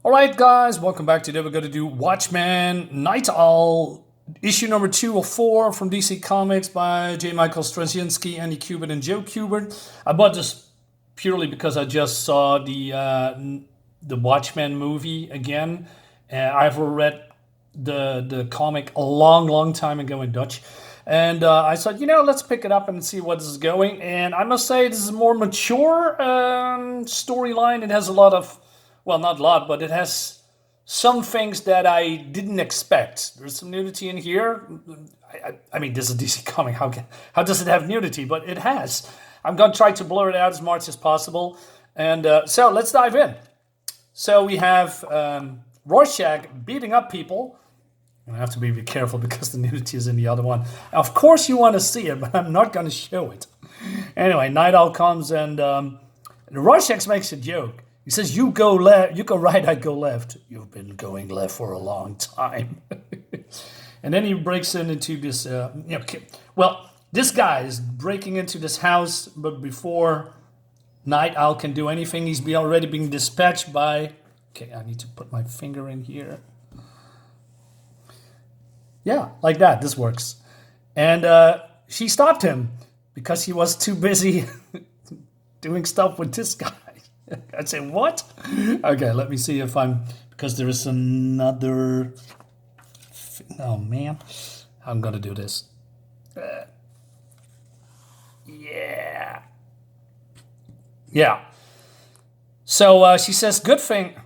Alright guys, welcome back. Today we're going to do Watchmen, Night Owl, issue number 204 from DC Comics by J. Michael Straczynski, Andy Kubert, and Joe Kubert. I bought this purely because I just saw the Watchmen movie again. I've read the comic a long time ago in Dutch. And I thought, let's pick it up and see what this is going. And I must say, this is a more mature storyline. It has a lot of, well, not a lot, but it has some things that I didn't expect. There's some nudity in here. I mean, this is a DC comic. How does it have nudity? But it has. I'm going to try to blur it out as much as possible. And so let's dive in. So we have Rorschach beating up people. I have to be careful because the nudity is in the other one. Of course you want to see it, but I'm not going to show it. Anyway, Night Owl comes and Rorschach makes a joke. He says, you go left, you go right, I go left. You've been going left for a long time. And then he breaks into this, well, this guy is breaking into this house, but before Night Owl can do anything, he's already being dispatched by, okay, I need to put my finger in here. Yeah, like that, this works. And she stopped him because he was too busy doing stuff with this guy. I'd say, what? Okay, let me see if because there is another, oh man, I'm gonna do this. Yeah. So she says, good thing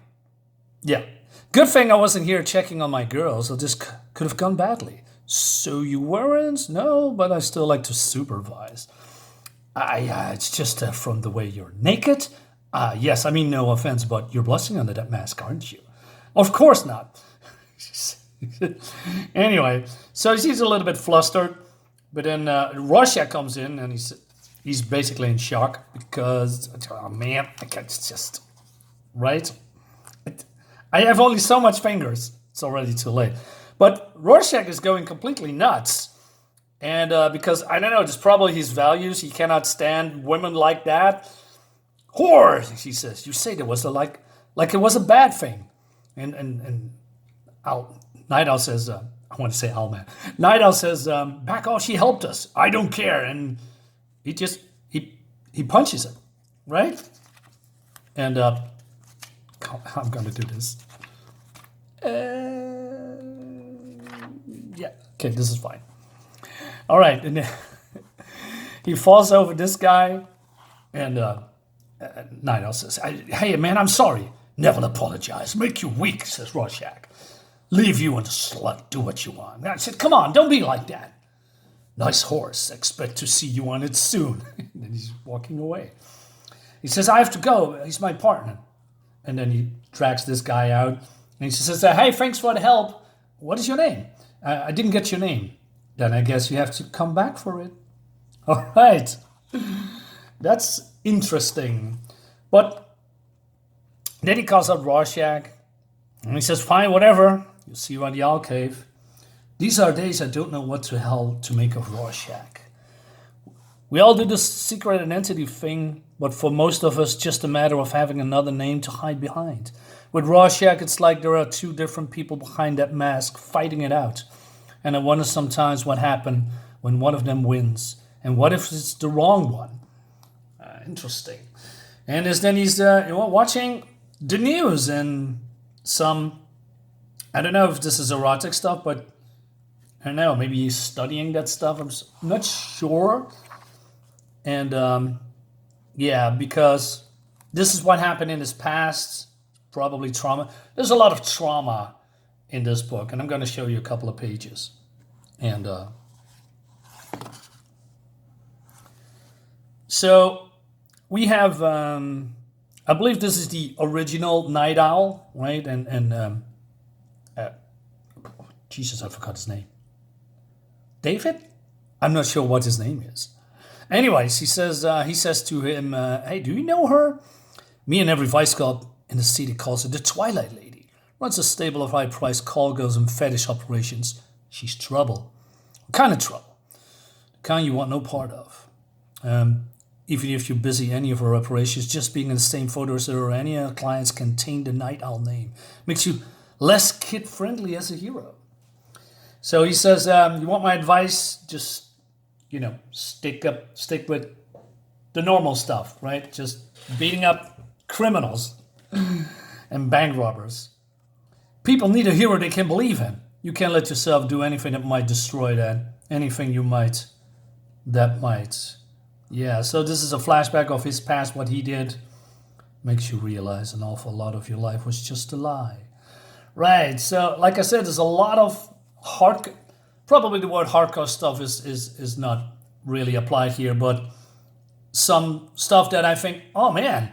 I wasn't here checking on my girls, or this could have gone badly. So you weren't? No, but I still like to supervise. It's just from the way you're naked. Yes, I mean, no offense, but you're blushing under that mask, aren't you? Of course not. Anyway, so she's a little bit flustered, but then Rorschach comes in and he's basically in shock because, oh man, I can't just, right? I have only so much fingers. It's already too late. But Rorschach is going completely nuts. And because, I don't know, it's probably his values. He cannot stand women like that. Whore, she says. You say there was like it was a bad thing. And Night Owl says, I want to say Owl Man. Night Owl says, back off, she helped us. I don't care. And he just, he punches it, right? And I'm going to do this. Yeah, okay, this is fine. All right, and then he falls over this guy, and Night Owl says, hey, man, I'm sorry. Never apologize. Make you weak, says Rorschach. Leave you and the slut. Do what you want. And I said, come on, don't be like that. Nice horse. Expect to see you on it soon. And then he's walking away. He says, I have to go. He's my partner. And then he drags this guy out. And he says, hey, thanks for the help. What is your name? I didn't get your name. Then I guess you have to come back for it. All right. That's interesting. But then he calls up Rorschach. And he says, fine, whatever. You'll see you on the Owl Cave. These are days I don't know what the hell to make of Rorschach. We all do this secret identity thing, but for most of us, just a matter of having another name to hide behind. With Rorschach, it's like there are two different people behind that mask fighting it out. And I wonder sometimes what happened when one of them wins. And what if it's the wrong one? Interesting. And then he's watching the news and some, I don't know if this is erotic stuff, but I don't know, maybe he's studying that stuff. I'm not sure. And yeah, because this is what happened in his past, probably trauma. There's a lot of trauma in this book, and I'm going to show you a couple of pages. And so we have, I believe this is the original Night Owl, right? And Jesus, I forgot his name. David? I'm not sure what his name is. Anyways, he says to him, hey, do you know her? Me and every vice club in the city calls her the Twilight Lady. Runs a stable of high-priced call girls and fetish operations. She's trouble. What kind of trouble? The kind you want no part of. even if you're busy any of our operations, just being in the same photo as her or any other clients contain the NITE OWL name. Makes you less kid-friendly as a hero. So he says, you want my advice? Just, stick with the normal stuff, right? Just beating up criminals and bank robbers. People need a hero they can believe in. You can't let yourself do anything that might destroy that. Anything that might. Yeah, so this is a flashback of his past, what he did. Makes you realize an awful lot of your life was just a lie. Right, so like I said, there's a lot of probably the word hardcore stuff is not really applied here, but some stuff that I think, oh man,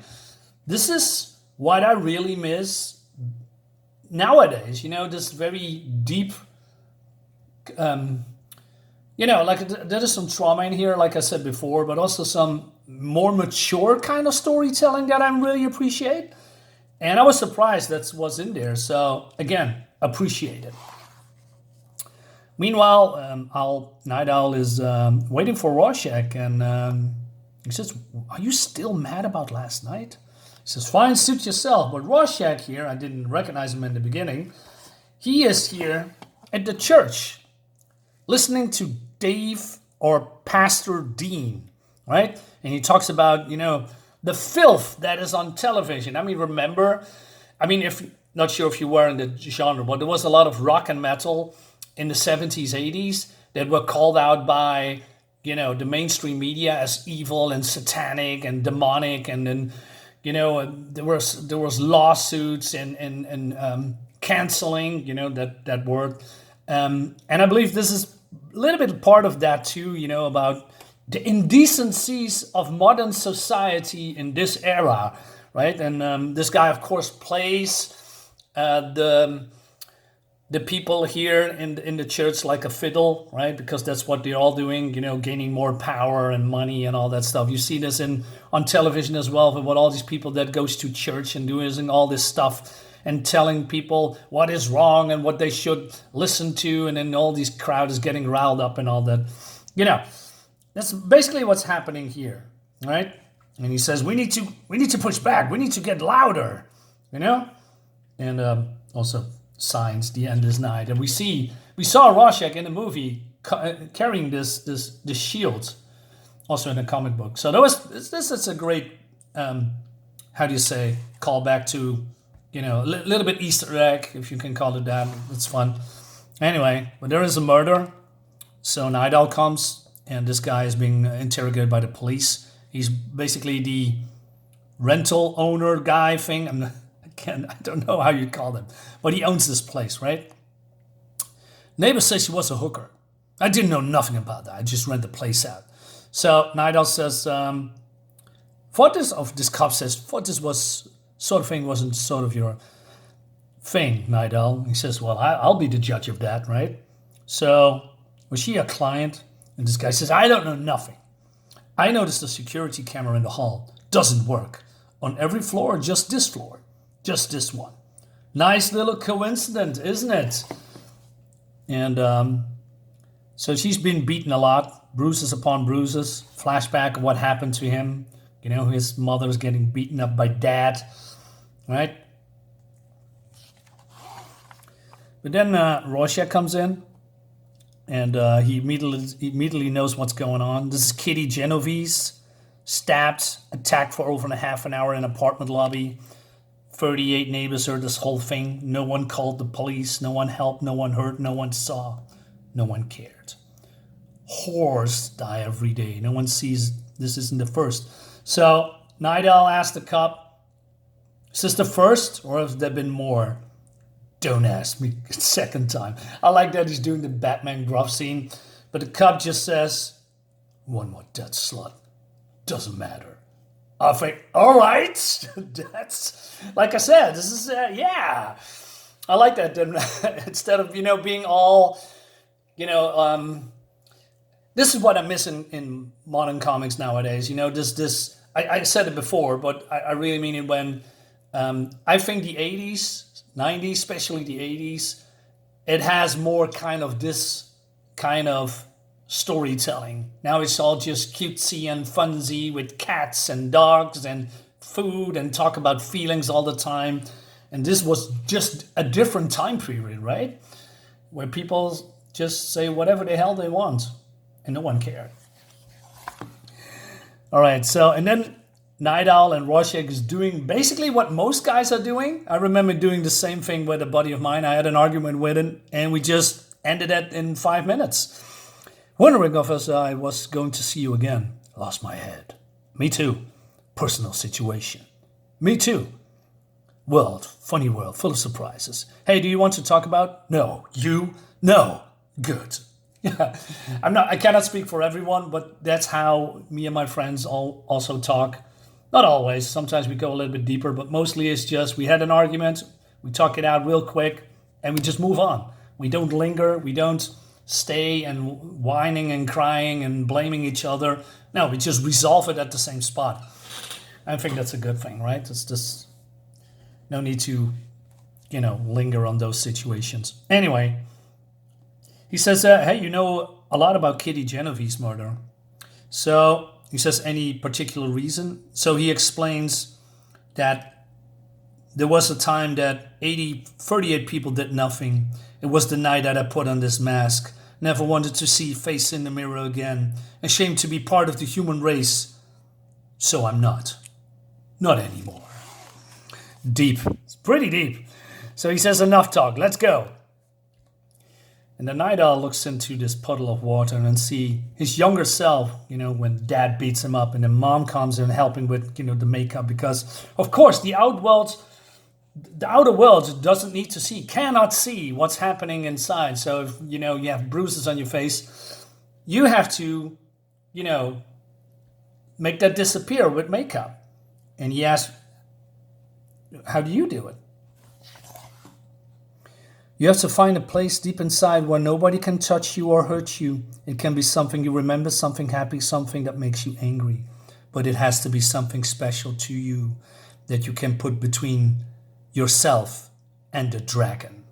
this is what I really miss nowadays. This very deep, there is some trauma in here, like I said before, but also some more mature kind of storytelling that I really appreciate. And I was surprised that was in there. So again, appreciate it. Meanwhile, NITE OWL is waiting for Rorschach, and he says, "Are you still mad about last night?" He says, "Fine, suit yourself." But Rorschach here, I didn't recognize him in the beginning. He is here at the church, listening to Dave or Pastor Dean, right? And he talks about, the filth that is on television. Not sure if you were in the genre, but there was a lot of rock and metal in the 70s, 80s that were called out by, the mainstream media as evil and satanic and demonic. And then, there was lawsuits and canceling, that word. And I believe this is a little bit part of that too, about the indecencies of modern society in this era, right? And this guy, of course, plays the people here in the church like a fiddle, right? Because that's what they're all doing, gaining more power and money and all that stuff. You see this on television as well, with all these people that goes to church and doing all this stuff and telling people what is wrong and what they should listen to, and then all these crowd is getting riled up and all that. That's basically what's happening here, right? And he says, we need to push back. We need to get louder, And also signs, the end is nigh. And we saw Rorschach in the movie carrying this shield, also in a comic book. So this is a great, callback to, a little bit Easter egg, if you can call it that. It's fun. Anyway, but there is a murder. So NITE OWL comes, and this guy is being interrogated by the police. He's basically the rental owner guy thing. I don't know how you call them, but he owns this place, right? Neighbor says she was a hooker. I didn't know nothing about that. I just rent the place out. So NITE OWL says, this cop says, thought this was sort of thing wasn't sort of your thing, NITE OWL. He says, well, I'll be the judge of that, right? So was she a client? And this guy says, I don't know nothing. I noticed the security camera in the hall doesn't work. On every floor, just this floor. Just this one. Nice little coincidence, isn't it? And so she's been beaten a lot. Bruises upon bruises. Flashback of what happened to him. His mother's getting beaten up by dad. Right? But then Rorschach comes in. And he immediately knows what's going on. This is Kitty Genovese, stabbed, attacked for over half an hour in an apartment lobby. 38 neighbors heard this whole thing. No one called the police. No one helped. No one heard. No one saw. No one cared. Whores die every day. No one sees. This isn't the first. So NITE OWL asked the cop, is this the first or have there been more? Don't ask me a second time. I like that he's doing the Batman gruff scene. But the cop just says, one more dead slut. Doesn't matter. I think, all right. That's, like I said, this is, yeah. I like that. Instead of, being all, this is what I miss in modern comics nowadays. I said it before, but I really mean it when I think the 80s, 90s, especially the 80s, it has more kind of this kind of storytelling. Now it's all just cutesy and funsy with cats and dogs and food and talk about feelings all the time. And this was just a different time period, right? Where people just say whatever the hell they want and no one cared. All right, so, and then NITE OWL and Rorschach is doing basically what most guys are doing. I remember doing the same thing with a buddy of mine. I had an argument with him and we just ended it in 5 minutes. Wondering if I was going to see you again. Lost my head. Me too. Personal situation. Me too. World, funny world, full of surprises. Hey, do you want to talk about? No. You? No. Good. Yeah. I cannot speak for everyone, but that's how me and my friends all also talk. Not always. Sometimes we go a little bit deeper, but mostly it's just we had an argument, we talk it out real quick, and we just move on. We don't linger. We don't stay and whining and crying and blaming each other. No, we just resolve it at the same spot. I think that's a good thing, right? It's just no need to, linger on those situations. Anyway, he says, hey, you know a lot about Kitty Genevieve's murder. So he says, any particular reason? So he explains that there was a time that 38 people did nothing. It was the night that I put on this mask. Never wanted to see face in the mirror again. Ashamed to be part of the human race. So I'm not. Not anymore. Deep. It's pretty deep. So he says, enough talk. Let's go. And the NITE OWL looks into this puddle of water and see his younger self, when dad beats him up and then mom comes in helping with, the makeup. Because, of course, the outer world doesn't need to see, cannot see what's happening inside. So if, you have bruises on your face, you have to, make that disappear with makeup. And he asks, how do you do it? You have to find a place deep inside where nobody can touch you or hurt you. It can be something you remember, something happy, something that makes you angry. But it has to be something special to you that you can put between yourself and the dragon.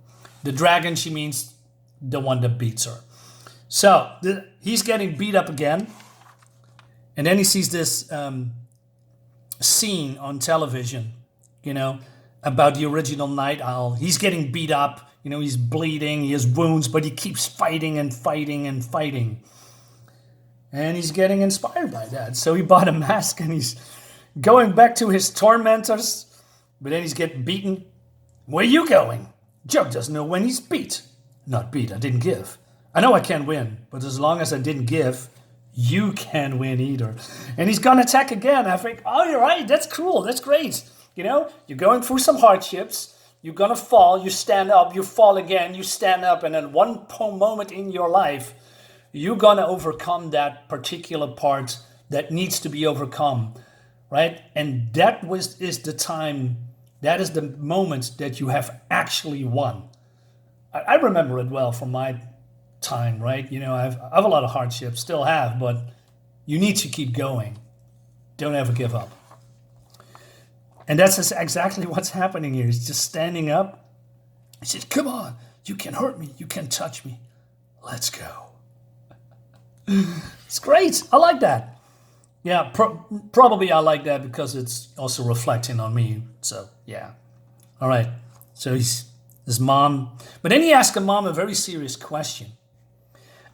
The dragon, she means the one that beats her. So he's getting beat up again. And then he sees this scene on television, about the original NITE OWL. He's getting beat up. He's bleeding, he has wounds, but he keeps fighting and fighting and fighting. And he's getting inspired by that. So he bought a mask and he's going back to his tormentors. But then he's getting beaten. Where you going? Joe doesn't know when he's beat. Not beat, I didn't give. I know I can't win, but as long as I didn't give, you can't win either. And he's going to attack again. I think, oh, you're right, that's cool, that's great. You're going through some hardships. You're going to fall, you stand up, you fall again, you stand up, and at one moment in your life, you're going to overcome that particular part that needs to be overcome, right? And that is the time, that is the moment that you have actually won. I remember it well from my time, right? I have a lot of hardships, still have, but you need to keep going. Don't ever give up. And that's exactly what's happening here. He's just standing up. He says, come on, you can hurt me, you can touch me. Let's go. It's great. I like that. Yeah, probably I like that because it's also reflecting on me. So, yeah. All right. So his mom. But then he asked her mom a very serious question.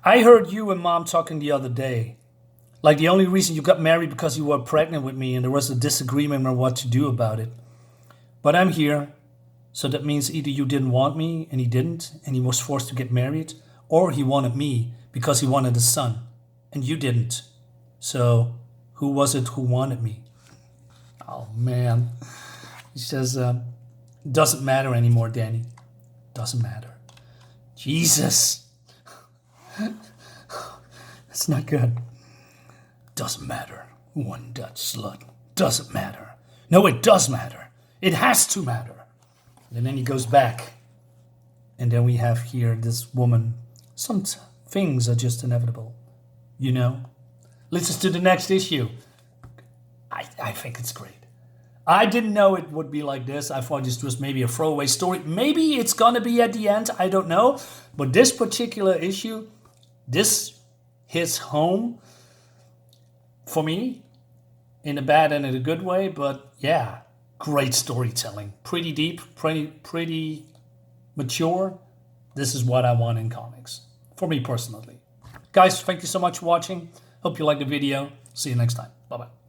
I heard you and mom talking the other day. Like the only reason you got married because you were pregnant with me and there was a disagreement on what to do about it. But I'm here, so that means either you didn't want me and he didn't and he was forced to get married, or he wanted me because he wanted a son and you didn't. So who was it who wanted me? Oh man. He says, doesn't matter anymore, Danny. Doesn't matter. Jesus. That's not good. Doesn't matter. One Dutch slut. Doesn't matter. No, it does matter. It has to matter. And then he goes back. And then we have here this woman. Some things are just inevitable. Listen to the next issue. I think it's great. I didn't know it would be like this. I thought this was maybe a throwaway story. Maybe it's going to be at the end. I don't know. But this particular issue, hits home for me in a bad and in a good way. But yeah, great storytelling, pretty deep, pretty mature. This is what I want in comics, for me personally. Guys, thank you so much for watching. Hope you liked the video. See you next time. Bye-bye.